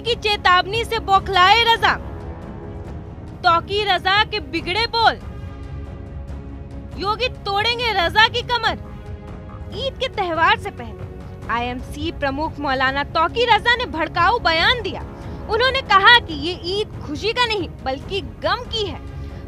की चेतावनी से बौखलाए रजा, तौकीर रजा के बिगड़े बोल, योगी तोड़ेंगे रजा की कमर। ईद के त्योहार से पहले आईएमसी प्रमुख मौलाना तौकीर रजा ने भड़काऊ बयान दिया। उन्होंने कहा कि ये ईद खुशी का नहीं बल्कि गम की है।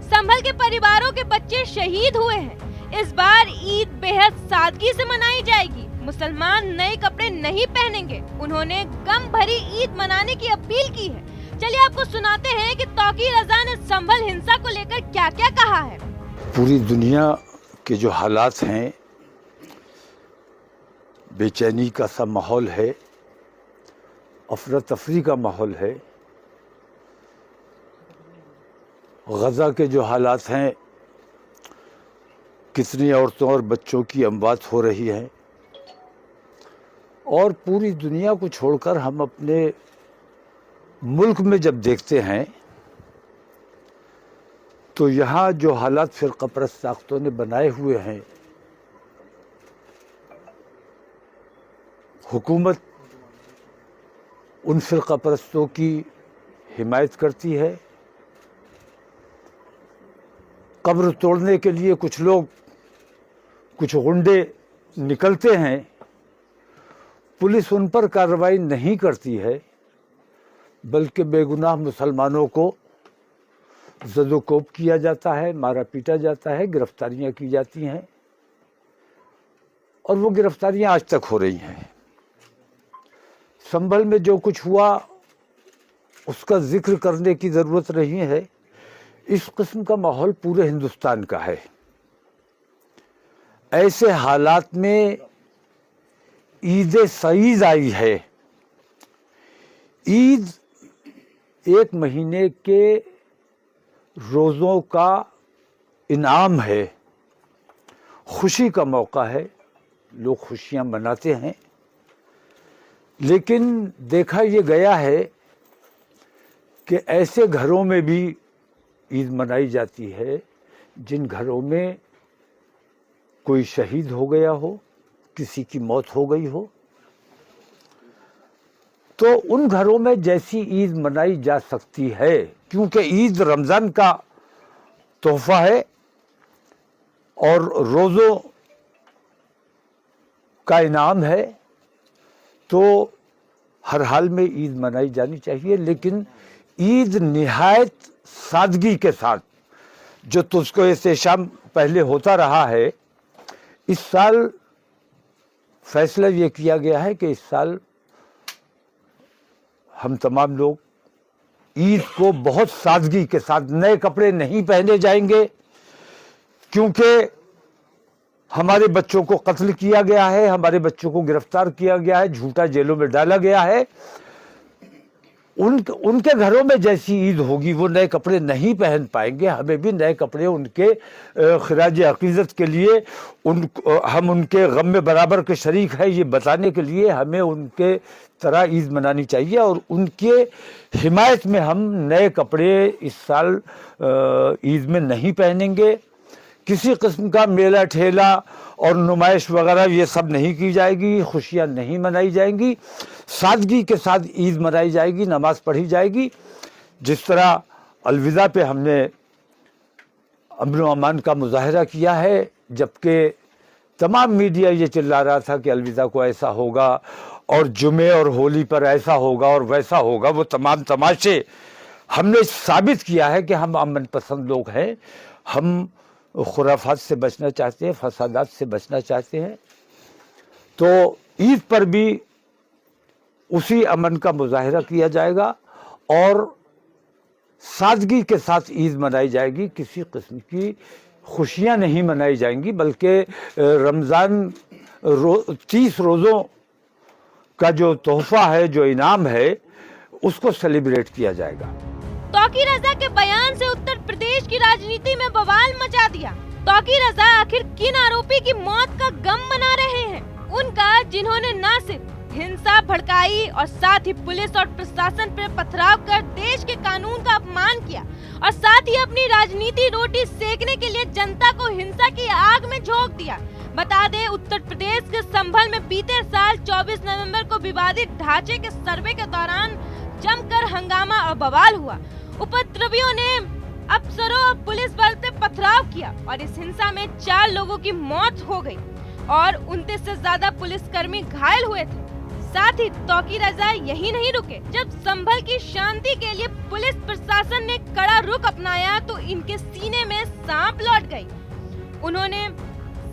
संभल के परिवारों के बच्चे शहीद हुए हैं। इस बार ईद बेहद सादगी से मनाई जाएगी। मुसलमान नए कपड़े नहीं पहनेंगे। उन्होंने गम भरी ईद मनाने की अपील की है। चलिए आपको सुनाते हैं कि तौकीर रजा ने संभल हिंसा को लेकर क्या क्या कहा है। पूरी दुनिया के जो हालात हैं, बेचैनी का सा माहौल है, अफरा तफरी का माहौल है। गज़ा के जो हालात हैं, कितनी औरतों और बच्चों की अमवात हो रही है, और पूरी दुनिया को छोड़कर हम अपने मुल्क में जब देखते हैं तो यहाँ जो हालात फ़िरक़ा परस्त ताकतों ने बनाए हुए हैं, हुकूमत उन फ़िरक़ा परस्तों की हिमायत करती है। कब्र तोड़ने के लिए कुछ लोग, कुछ गुंडे निकलते हैं, पुलिस उन पर कार्रवाई नहीं करती है, बल्कि बेगुनाह मुसलमानों को ज़दोकोब किया जाता है, मारा पीटा जाता है, गिरफ्तारियां की जाती हैं, और वो गिरफ्तारियां आज तक हो रही हैं। संभल में जो कुछ हुआ उसका जिक्र करने की ज़रूरत नहीं है। इस किस्म का माहौल पूरे हिंदुस्तान का है। ऐसे हालात में ईद सईद आई है। ईद एक महीने के रोज़ों का इनाम है, खुशी का मौका है, लोग खुशियाँ मनाते हैं। लेकिन देखा ये गया है कि ऐसे घरों में भी ईद मनाई जाती है जिन घरों में कोई शहीद हो गया हो, किसी की मौत हो गई हो। तो उन घरों में जैसी ईद मनाई जा सकती है, क्योंकि ईद रमज़ान का तोहफ़ा है और रोज़ों का इनाम है, तो हर हाल में ईद मनाई जानी चाहिए। लेकिन ईद निहायत सादगी के साथ, जो तुझको ऐसे शाम पहले होता रहा है, इस साल फैसला ये किया गया है कि इस साल हम तमाम लोग ईद को बहुत सादगी के साथ, नए कपड़े नहीं पहने जाएंगे, क्योंकि हमारे बच्चों को कत्ल किया गया है, हमारे बच्चों को गिरफ्तार किया गया है, झूठा जेलों में डाला गया है। उनके घरों में जैसी ईद होगी वो नए कपड़े नहीं पहन पाएंगे। हमें भी नए कपड़े उनके खिराज अक़ीदत के लिए, हम उनके गम में बराबर के शरीक हैं, ये बताने के लिए हमें उनके तरह ईद मनानी चाहिए। और उनके हिमायत में हम नए कपड़े इस साल ईद में नहीं पहनेंगे। किसी किस्म का मेला ठेला और नुमाइश वगैरह ये सब नहीं की जाएगी, खुशियाँ नहीं मनाई जाएंगी। सादगी के साथ ईद मनाई जाएगी, नमाज पढ़ी जाएगी। जिस तरह अलविदा पे हमने अमन व अमान का मुजाहरा किया है, जबकि तमाम मीडिया ये चिल्ला रहा था कि अलविदा को ऐसा होगा और जुमे और होली पर ऐसा होगा और वैसा होगा, वो तमाम तमाशे हमने साबित किया है कि हम अमन पसंद लोग हैं। हम खुराफात से बचना चाहते हैं, फसादात से बचना चाहते हैं। तो ईद पर भी उसी अमन का मुजाहिरा किया जाएगा और सादगी के साथ ईद मनाई जाएगी। किसी किस्म की खुशियाँ नहीं मनाई जाएंगी, बल्कि रमज़ान 30 रोज़ों का जो तोहफ़ा है, जो इनाम है, उसको सेलिब्रेट किया जाएगा। तौकीर रजा के बयान से उत्तर प्रदेश की राजनीति में बवाल मचा दिया। तौकीर रजा आखिर किन आरोपी की मौत का गम मना रहे हैं? उनका, जिन्होंने न सिर्फ हिंसा भड़काई और साथ ही पुलिस और प्रशासन पर पथराव कर देश के कानून का अपमान किया और साथ ही अपनी राजनीति रोटी सेकने के लिए जनता को हिंसा की आग में झोंक दिया। बता दें, उत्तर प्रदेश के संभल में बीते साल 24 नवंबर को विवादित ढांचे के सर्वे के दौरान जमकर हंगामा और बवाल हुआ। उपद्रवियों ने अफसरों और पुलिस बल से पथराव किया और इस हिंसा में 4 लोगों की मौत हो गई और 29 से ज्यादा पुलिसकर्मी घायल हुए थे। साथ ही तौकी रजा यही नहीं रुके। जब संभल की शांति के लिए पुलिस प्रशासन ने कड़ा रुख अपनाया तो इनके सीने में सांप लौट गई। उन्होंने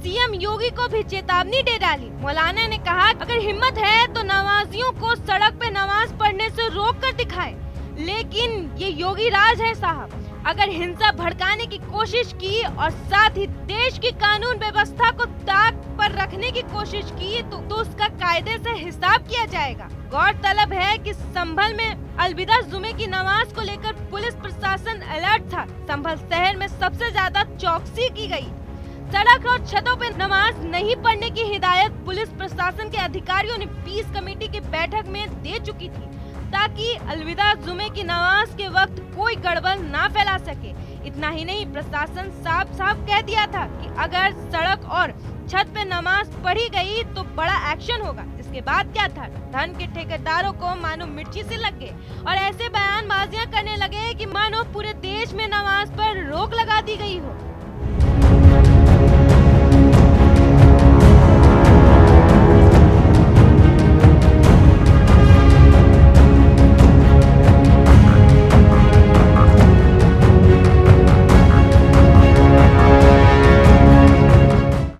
सीएम योगी को भी चेतावनी दे डाली। मौलाना ने कहा, अगर हिम्मत है तो नमाजियों को सड़क पे नमाज पढ़ने से रोक कर दिखाएं। लेकिन ये योगी राज है साहब। अगर हिंसा भड़काने की कोशिश की और साथ ही देश की कानून व्यवस्था को ताक पर रखने की कोशिश की तो उसका कायदे से हिसाब किया जाएगा। गौरतलब है कि संभल में अलविदा जुमे की नमाज को लेकर पुलिस प्रशासन अलर्ट था। संभल शहर में सबसे ज्यादा चौकसी की गई। सड़क और छतों पर नमाज नहीं पढ़ने की हिदायत पुलिस प्रशासन के अधिकारियों ने पीस कमेटी की बैठक में दे चुकी थी, ताकि अलविदा जुमे की नमाज के वक्त कोई गड़बड़ ना फैला सके। इतना ही नहीं, प्रशासन साफ साफ कह दिया था कि अगर सड़क और छत पे नमाज पढ़ी गई तो बड़ा एक्शन होगा। इसके बाद क्या था, धन के ठेकेदारों को मानो मिर्ची से लग गए और ऐसे बयानबाजियां करने लगे कि मानो पूरे देश में नमाज पर रोक लगा दी गई हो।